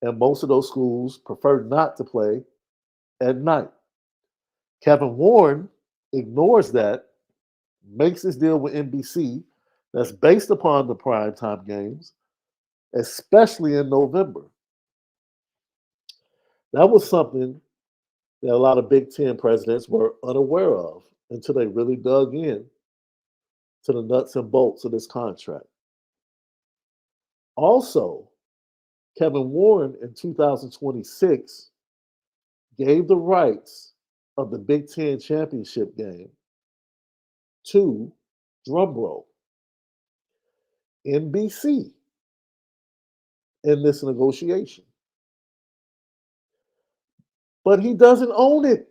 and most of those schools prefer not to play at night. Kevin Warren ignores that, makes this deal with NBC that's based upon the primetime games, especially in November. That was something that a lot of Big Ten presidents were unaware of until they really dug in to the nuts and bolts of this contract. Also, Kevin Warren in 2026 gave the rights of the Big Ten championship game to, drumroll, NBC in this negotiation. But he doesn't own it.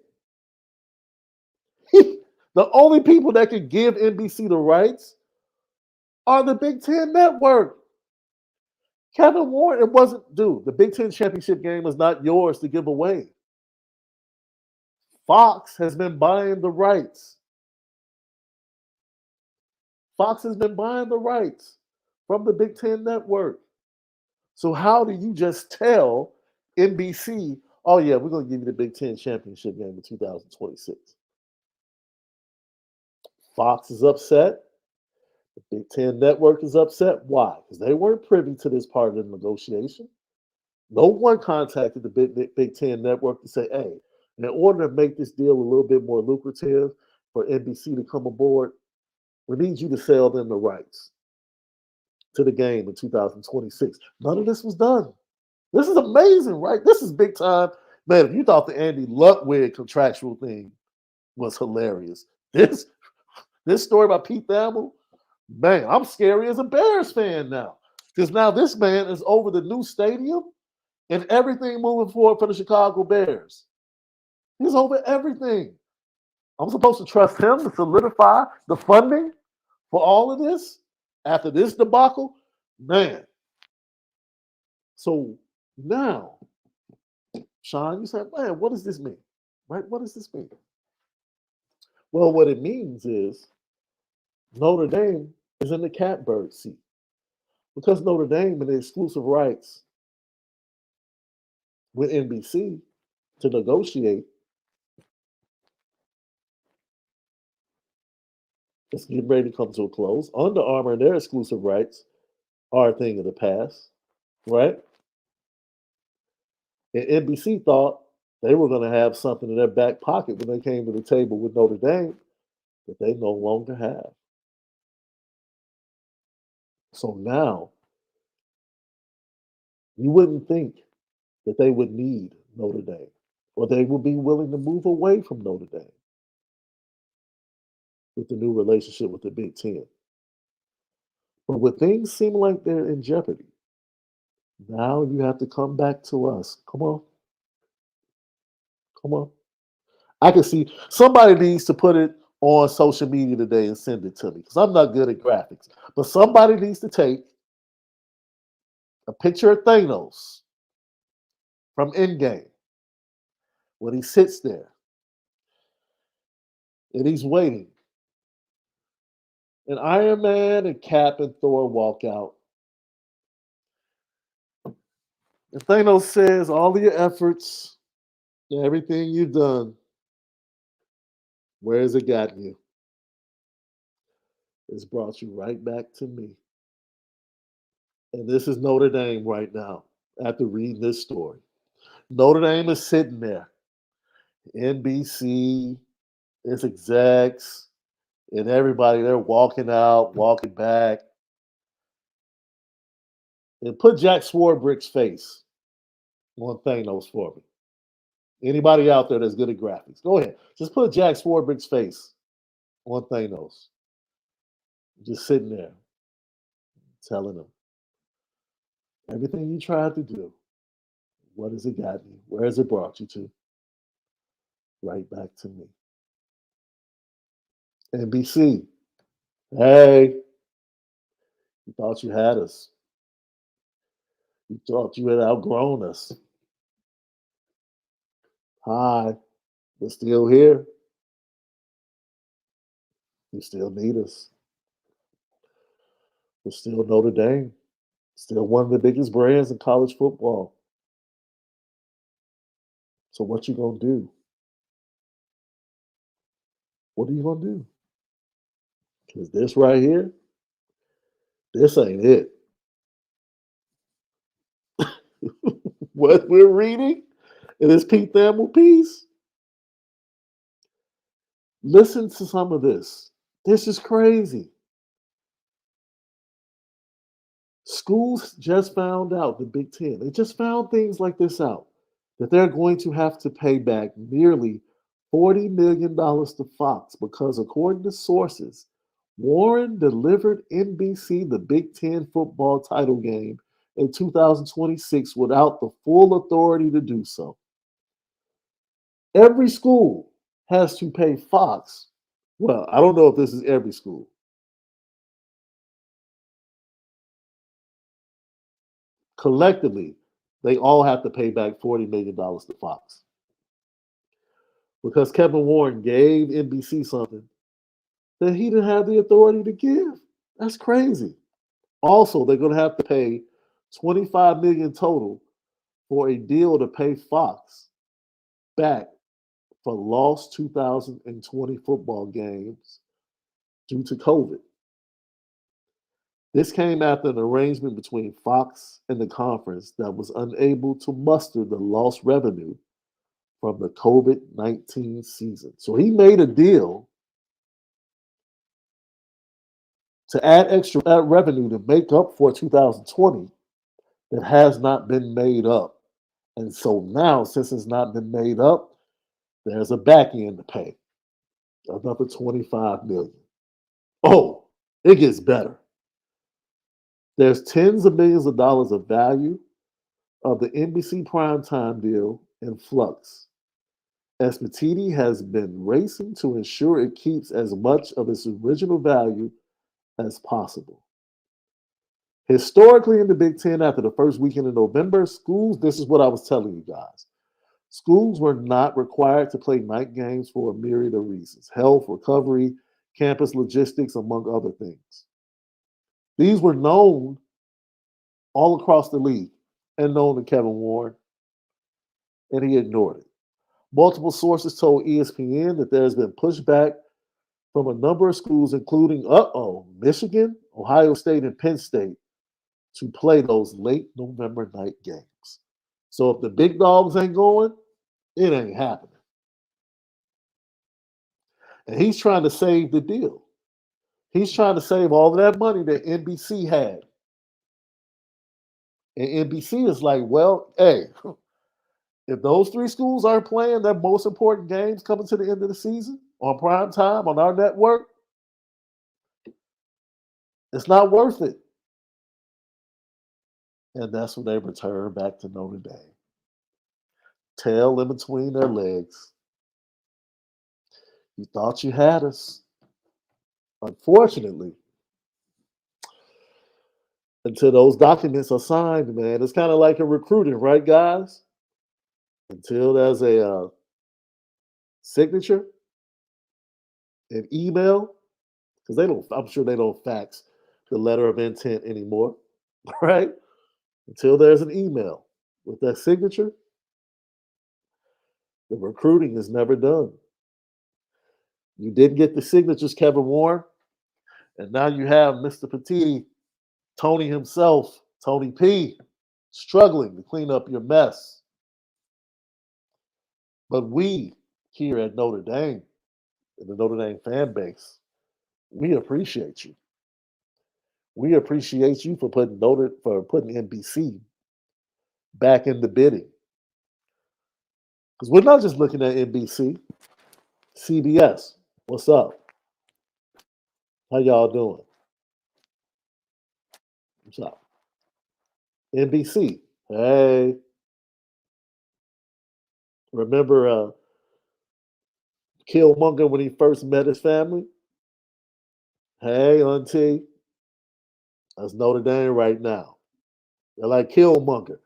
The only people that can give NBC the rights are the Big Ten network. Kevin Warren, it wasn't, dude, the Big Ten championship game is not yours to give away. Fox has been buying the rights. Fox has been buying the rights from the Big Ten network. So how do you just tell NBC, oh yeah, we're going to give you the Big Ten championship game in 2026? Fox is upset. The Big Ten network is upset. Why? Because they weren't privy to this part of the negotiation. No one contacted the Big Ten network to say, hey, in order to make this deal a little bit more lucrative for NBC to come aboard, we need you to sell them the rights to the game in 2026. None of this was done. This is amazing, right? This is big time. Man, if you thought the Andy Ludwig contractual thing was hilarious, this story about Pete Thamel, man, I'm scary as a Bears fan now. Because now this man is over the new stadium and everything moving forward for the Chicago Bears. He's over everything. I'm supposed to trust him to solidify the funding for all of this after this debacle? Man. So now, Shaun, you said, man, what does this mean? Right? What does this mean? Well, what it means is Notre Dame is in the catbird seat. Because Notre Dame and the exclusive rights with NBC to negotiate, it's getting ready to come to a close. Under Armour and their exclusive rights are a thing of the past, right? And NBC thought they were going to have something in their back pocket when they came to the table with Notre Dame that they no longer have. So now, you wouldn't think that they would need Notre Dame or they would be willing to move away from Notre Dame with the new relationship with the Big Ten. But with things seem like they're in jeopardy, now you have to come back to us. Come on. Come on. I can see somebody needs to put it on social media today and send it to me because I'm not good at graphics. But somebody needs to take a picture of Thanos from Endgame when he sits there and he's waiting. And Iron Man and Cap and Thor walk out. And Thanos says, all of your efforts, everything you've done, where has it gotten you? It's brought you right back to me. And this is Notre Dame right now after reading this story. Notre Dame is sitting there. NBC, its execs, And everybody, they're walking out, walking back. And put Jack Swarbrick's face on Thanos for me. Anybody out there that's good at graphics, go ahead. Just put Jack Swarbrick's face on Thanos. Just sitting there telling him everything you tried to do. What has it gotten you? Where has it brought you to? Right back to me. NBC. Hey, you thought you had us. You thought you had outgrown us. Hi, we're still here. You still need us. We're still Notre Dame. Still one of the biggest brands in college football. So what you gonna do? What are you gonna do? Because this right here, this ain't it. What we're reading in this Pete Thamel piece, listen to some of this. This is crazy. Schools just found out, the Big Ten, they just found things like this out, that they're going to have to pay back nearly $40 million to Fox because, according to sources, Warren delivered NBC the Big Ten football title game in 2026 without the full authority to do so. Every school has to pay Fox. Well, I don't know if this is every school. Collectively, they all have to pay back $40 million to Fox because Kevin Warren gave NBC something that he didn't have the authority to give. That's crazy. Also, they're going to have to pay $25 million total for a deal to pay Fox back for lost 2020 football games due to COVID. This came after an arrangement between Fox and the conference that was unable to muster the lost revenue from the COVID-19 season. So he made a deal to add extra revenue to make up for 2020 that has not been made up. And so now, since it's not been made up, there's a back end to pay, another $25 million. Oh, it gets better. There's tens of millions of dollars of value of the NBC primetime deal in flux, as Matiti has been racing to ensure it keeps as much of its original value as possible. Historically, in the Big Ten, after the first weekend in November, schools, this is what I was telling you guys, schools were not required to play night games for a myriad of reasons: health, recovery, campus logistics, among other things. These were known all across the league and known to Kevin Warren, and he ignored it. Multiple sources told ESPN that there has been pushback from a number of schools, including, Michigan, Ohio State, and Penn State, to play those late November night games. So if the big dogs ain't going, it ain't happening. And he's trying to save the deal. He's trying to save all of that money that NBC had. And NBC is like, well, hey, if those three schools aren't playing their most important games coming to the end of the season on prime time on our network, it's not worth it. And that's when they return back to Notre Dame. Tail in between their legs. You thought you had us. Unfortunately, until those documents are signed, man, it's kind of like a recruiting, right, guys? Until there's a signature, an email, because I'm sure they don't fax the letter of intent anymore, right? Until there's an email with that signature, the recruiting is never done. You did get the signatures, Kevin Warren, and now you have Mr. Petiti, Tony himself, Tony P, struggling to clean up your mess. But we here at Notre Dame, in the Notre Dame fan base, We appreciate you. We appreciate you for putting NBC back in the bidding. Because we're not just looking at NBC. CBS, what's up? How y'all doing? What's up? NBC, hey. Remember Killmonger when he first met his family? Hey, auntie. That's Notre Dame right now. They're like Killmonger.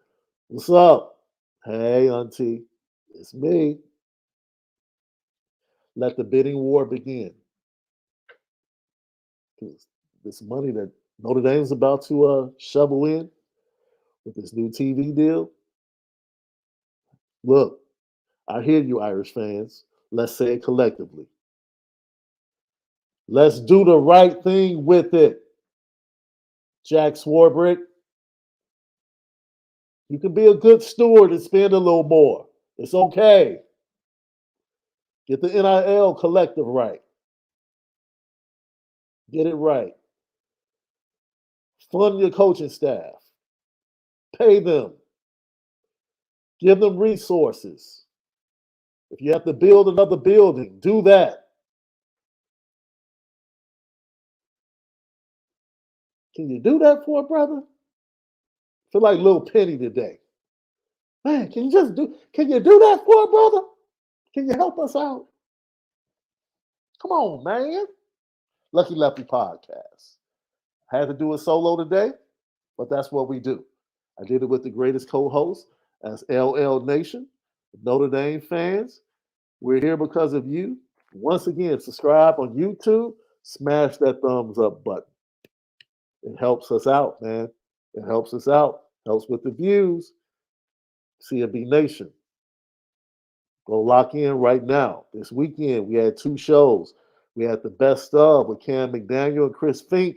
What's up? Hey, auntie. It's me. Let the bidding war begin. This money that Notre Dame's about to shovel in with this new TV deal. Look, I hear you, Irish fans. Let's say it collectively. Let's do the right thing with it. Jack Swarbrick, you can be a good steward and spend a little more. It's okay. Get the NIL collective right. Get it right. Fund your coaching staff. Pay them. Give them resources. If you have to build another building, do that. Can you do that for a brother? I feel like Lil Penny today. Man, can you do that for a brother? Can you help us out? Come on, man. Lucky Lefty Podcast. Had to do it solo today, but that's what we do. I did it with the greatest co-host as LL Nation, Notre Dame fans. We're here because of you. Once again, subscribe on YouTube. Smash that thumbs up button. It helps us out, man. It helps us out. Helps with the views. CFB Nation. Go lock in right now. This weekend, we had 2 shows. We had the best of with Cam McDaniel and Chris Fink,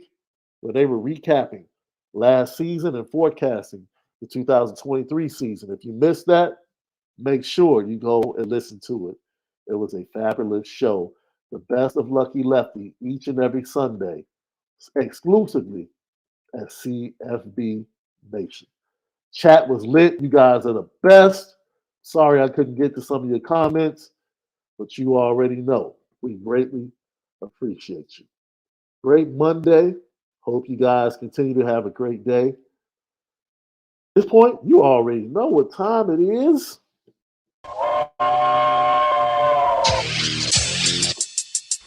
where they were recapping last season and forecasting the 2023 season. If you missed that, make sure you go and listen to it. It was a fabulous show. The best of Lucky Lefty each and every Sunday, exclusively at CFB Nation. Chat was lit. You guys are the best. Sorry I couldn't get to some of your comments, but you already know. We greatly appreciate you. Great Monday. Hope you guys continue to have a great day. At this point, you already know what time it is.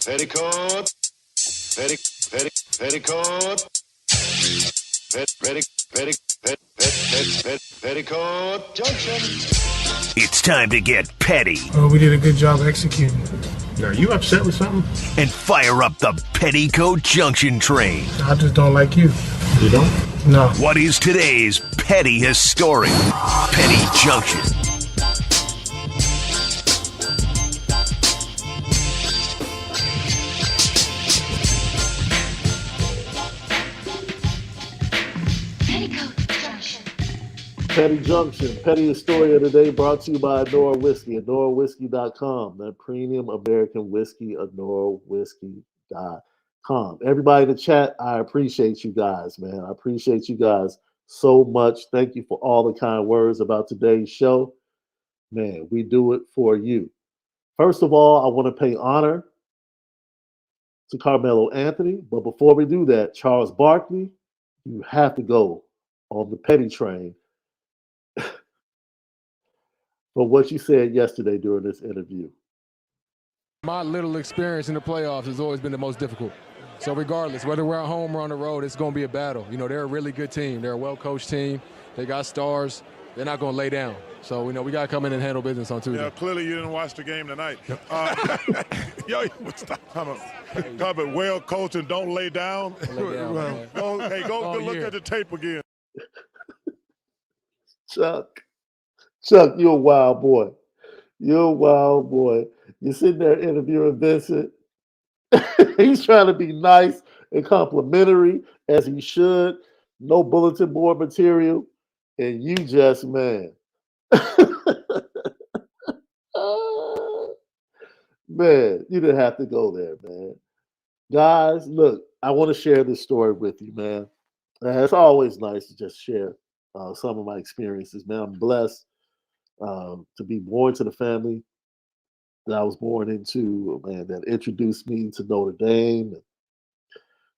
Petticoat. Petticoat Junction. It's time to get petty. Oh, we did a good job executing. Are you upset with something? And fire up the Petticoat Junction train. I just don't like you. You don't? No. What is today's petty historic? Petty Junction. Petty Junction, Petty Historia today brought to you by Onora Whiskey, OnoraWhiskey.com, that premium American whiskey, OnoraWhiskey.com. Everybody in the chat, I appreciate you guys, man. I appreciate you guys so much. Thank you for all the kind words about today's show. Man, we do it for you. First of all, I want to pay honor to Carmelo Anthony, but before we do that, Charles Barkley, you have to go on the Petty train for what you said yesterday during this interview. My little experience in the playoffs has always been the most difficult. So regardless, whether we're at home or on the road, it's going to be a battle. You know, they're a really good team. They're a well-coached team. They got stars. They're not going to lay down. So, we got to come in and handle business on Tuesday. Yeah, clearly you didn't watch the game tonight. Yo, stop talking well coached and don't lay down. Lay down, go look at the tape again. Chuck, you're a wild boy. You're a wild boy. You're sitting there interviewing Vincent. He's trying to be nice and complimentary, as he should. No bulletin board material. And you just, man. Man, you didn't have to go there, man. Guys, look, I want to share this story with you, man. It's always nice to just share some of my experiences, man. I'm blessed to be born to the family that I was born into, man, that introduced me to Notre Dame, and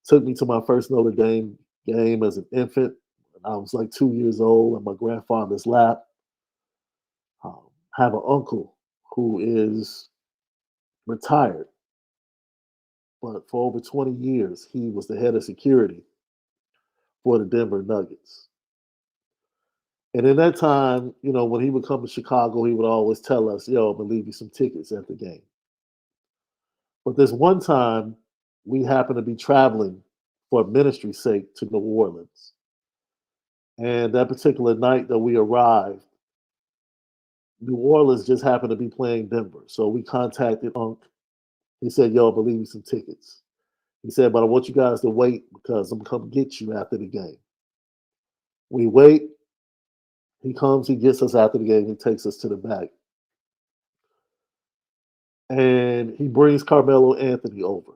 took me to my first Notre Dame game as an infant. I was like 2 years old on my grandfather's lap. Have an uncle who is retired, but for over 20 years, he was the head of security for the Denver Nuggets. And in that time, you know, when he would come to Chicago, he would always tell us, yo, I'm going to leave you some tickets at the game. But this one time, we happened to be traveling for ministry's sake to New Orleans. And that particular night that we arrived, New Orleans just happened to be playing Denver. So we contacted Unc. He said, yo, I'm going to leave you some tickets. He said, but I want you guys to wait because I'm going to come get you after the game. We wait. He comes, he gets us after the game, he takes us to the back. And he brings Carmelo Anthony over.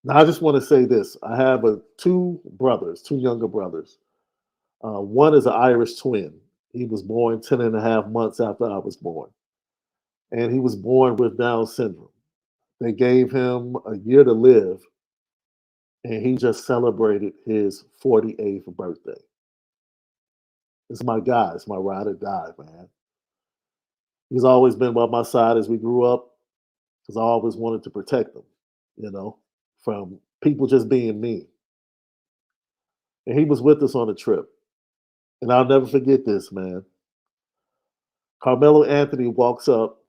Now, I just want to say this. I have two younger brothers. One is an Irish twin. He was born 10 and a half months after I was born. And he was born with Down syndrome. They gave him a year to live, and he just celebrated his 48th birthday. It's my guy. It's my ride or die, man. He's always been by my side as we grew up because I always wanted to protect him, you know, from people just being mean. And he was with us on the trip. And I'll never forget this, man. Carmelo Anthony walks up.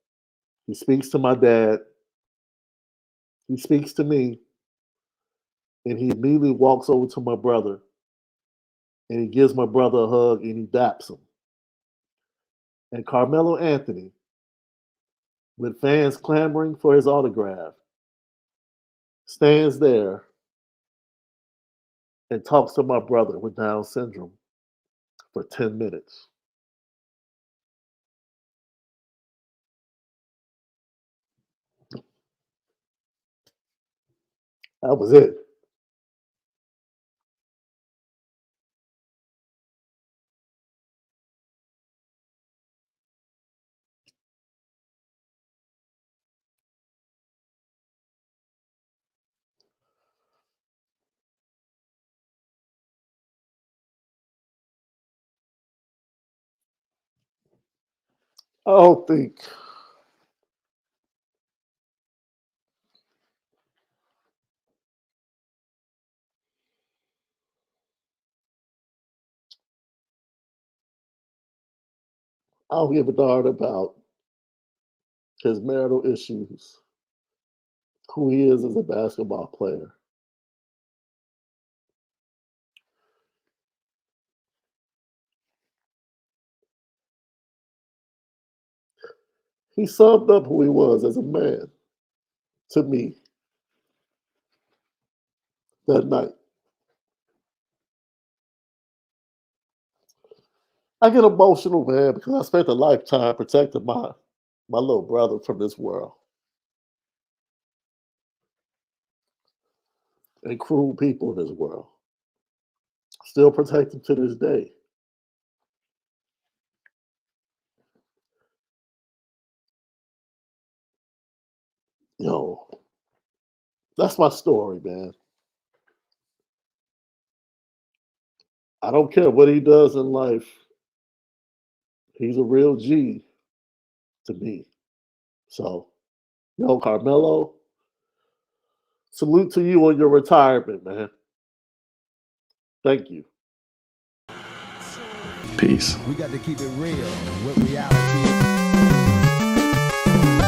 He speaks to my dad. He speaks to me. And he immediately walks over to my brother. And he gives my brother a hug and he daps him. And Carmelo Anthony, with fans clamoring for his autograph, stands there and talks to my brother with Down syndrome for 10 minutes. That was it. I don't think I don't give a darn about his marital issues, who he is as a basketball player. He summed up who he was as a man to me that night. I get emotional, man, because I spent a lifetime protecting my little brother from this world and cruel people in this world. Still protect him to this day. Yo, that's my story, man. I don't care what he does in life. He's a real G to me. So, yo, Carmelo, salute to you on your retirement, man. Thank you. Peace. We got to keep it real with reality.